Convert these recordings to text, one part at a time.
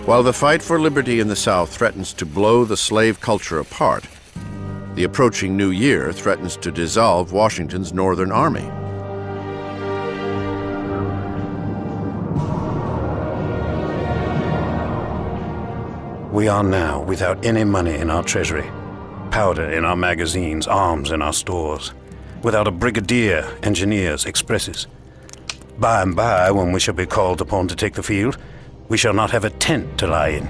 While the fight for liberty in the South threatens to blow the slave culture apart, the approaching new year threatens to dissolve Washington's Northern Army. We are now without any money in our treasury, powder in our magazines, arms in our stores, without a brigadier, engineers, expresses. By and by, when we shall be called upon to take the field, we shall not have a tent to lie in.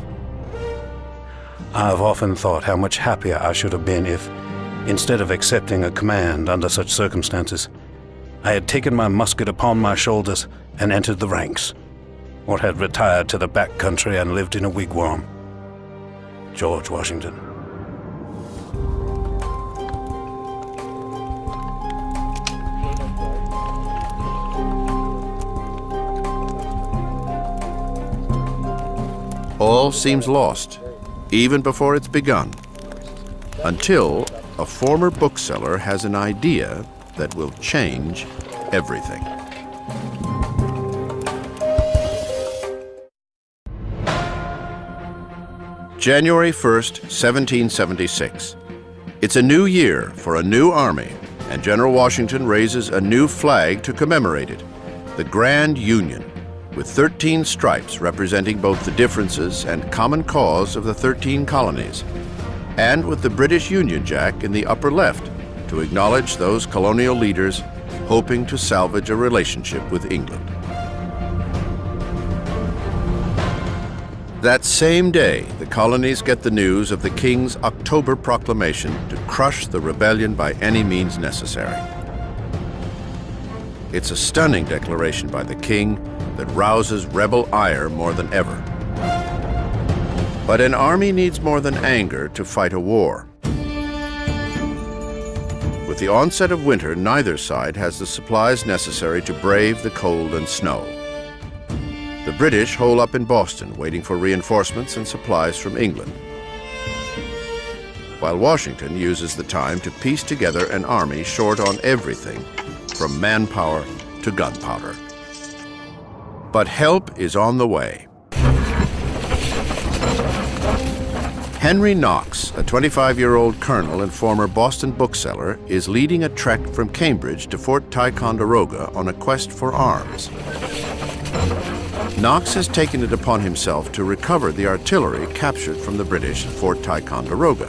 I have often thought how much happier I should have been if, instead of accepting a command under such circumstances, I had taken my musket upon my shoulders and entered the ranks, or had retired to the back country and lived in a wigwam. George Washington. All seems lost, even before it's begun, until a former bookseller has an idea that will change everything. January 1st, 1776. It's a new year for a new army, and General Washington raises a new flag to commemorate it, the Grand Union, with 13 stripes representing both the differences and common cause of the 13 colonies, and with the British Union Jack in the upper left to acknowledge those colonial leaders hoping to salvage a relationship with England. That same day, the colonies get the news of the King's October proclamation to crush the rebellion by any means necessary. It's a stunning declaration by the King that rouses rebel ire more than ever. But an army needs more than anger to fight a war. With the onset of winter, neither side has the supplies necessary to brave the cold and snow. The British hole up in Boston, waiting for reinforcements and supplies from England, while Washington uses the time to piece together an army short on everything, from manpower to gunpowder. But help is on the way. Henry Knox, a 25-year-old colonel and former Boston bookseller, is leading a trek from Cambridge to Fort Ticonderoga on a quest for arms. Knox has taken it upon himself to recover the artillery captured from the British at Fort Ticonderoga.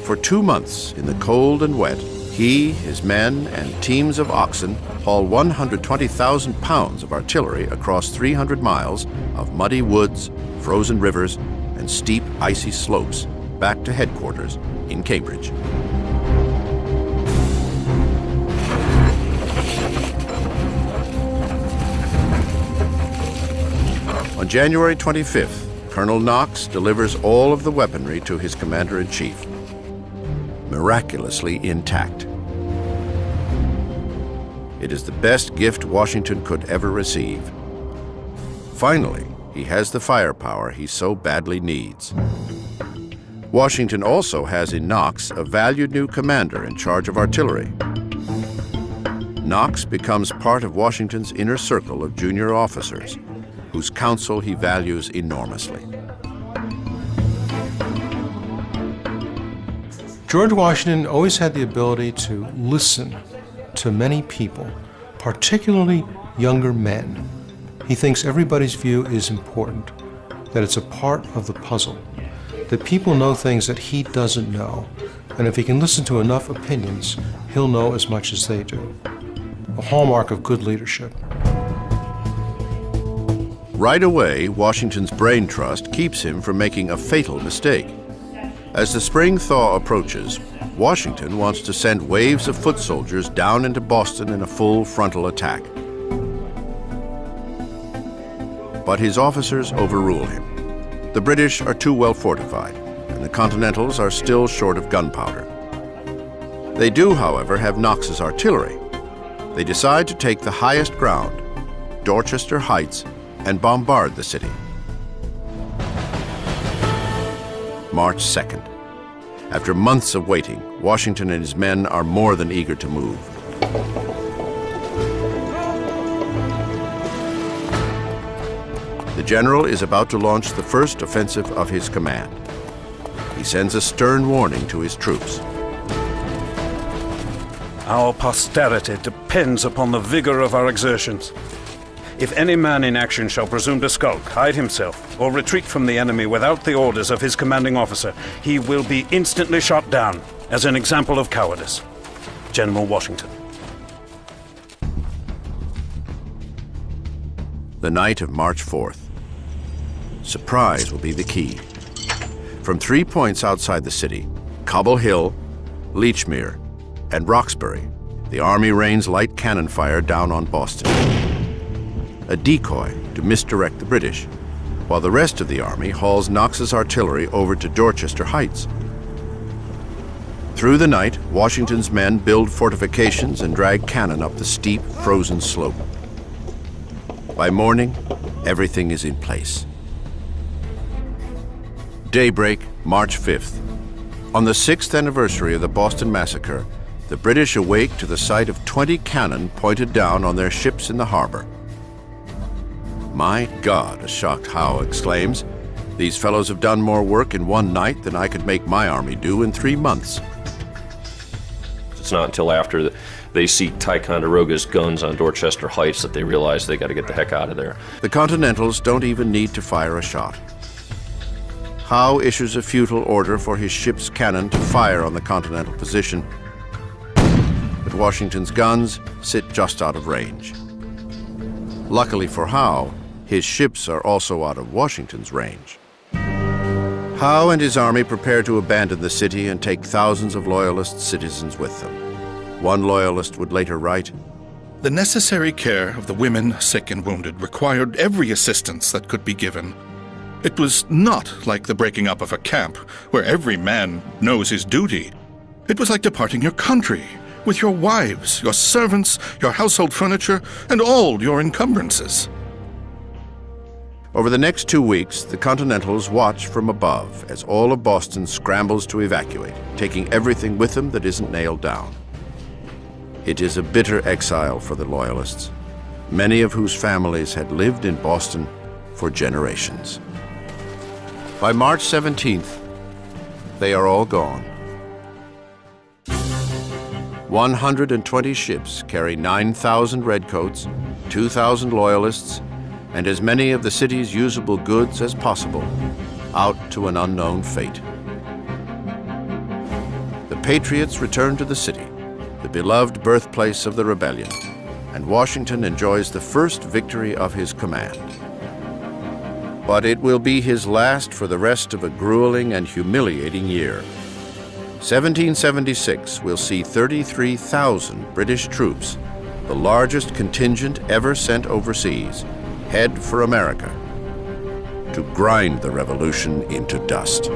For 2 months, in the cold and wet, he, his men, and teams of oxen haul 120,000 pounds of artillery across 300 miles of muddy woods, frozen rivers, and steep, icy slopes back to headquarters in Cambridge. On January 25th, Colonel Knox delivers all of the weaponry to his commander-in-chief, miraculously intact. It is the best gift Washington could ever receive. Finally, he has the firepower he so badly needs. Washington also has in Knox a valued new commander in charge of artillery. Knox becomes part of Washington's inner circle of junior officers, whose counsel he values enormously. George Washington always had the ability to listen to many people, particularly younger men. He thinks everybody's view is important, that it's a part of the puzzle, that people know things that he doesn't know, and if he can listen to enough opinions, he'll know as much as they do. A hallmark of good leadership. Right away, Washington's brain trust keeps him from making a fatal mistake. As the spring thaw approaches, Washington wants to send waves of foot soldiers down into Boston in a full frontal attack. But his officers overrule him. The British are too well fortified, and the Continentals are still short of gunpowder. They do, however, have Knox's artillery. They decide to take the highest ground, Dorchester Heights, and bombard the city. March 2nd. After months of waiting, Washington and his men are more than eager to move. The general is about to launch the first offensive of his command. He sends a stern warning to his troops. Our posterity depends upon the vigor of our exertions. If any man in action shall presume to skulk, hide himself, or retreat from the enemy without the orders of his commanding officer, he will be instantly shot down as an example of cowardice. General Washington. The night of March 4th. Surprise will be the key. From 3 points outside the city, Cobble Hill, Lechmere, and Roxbury, the Army rains light cannon fire down on Boston. A decoy to misdirect the British, while the rest of the Army hauls Knox's artillery over to Dorchester Heights. Through the night, Washington's men build fortifications and drag cannon up the steep, frozen slope. By morning, everything is in place. Daybreak, March 5th. On the 6th anniversary of the Boston Massacre, the British awake to the sight of 20 cannon pointed down on their ships in the harbor. "My God," a shocked Howe exclaims, "these fellows have done more work in one night than I could make my army do in 3 months." It's not until after they see Ticonderoga's guns on Dorchester Heights that they realize they got to get the heck out of there. The Continentals don't even need to fire a shot. Howe issues a futile order for his ship's cannon to fire on the Continental position, but Washington's guns sit just out of range. Luckily for Howe, his ships are also out of Washington's range. Howe and his army prepare to abandon the city and take thousands of Loyalist citizens with them. One Loyalist would later write, "The necessary care of the women, sick and wounded, required every assistance that could be given. It was not like the breaking up of a camp, where every man knows his duty. It was like departing your country, with your wives, your servants, your household furniture, and all your encumbrances." Over the next 2 weeks, the Continentals watch from above as all of Boston scrambles to evacuate, taking everything with them that isn't nailed down. It is a bitter exile for the Loyalists, many of whose families had lived in Boston for generations. By March 17th, they are all gone. 120 ships carry 9,000 redcoats, 2,000 Loyalists, and as many of the city's usable goods as possible, out to an unknown fate. The Patriots return to the city, the beloved birthplace of the rebellion, and Washington enjoys the first victory of his command. But it will be his last for the rest of a grueling and humiliating year. 1776 will see 33,000 British troops, the largest contingent ever sent overseas, head for America to grind the revolution into dust.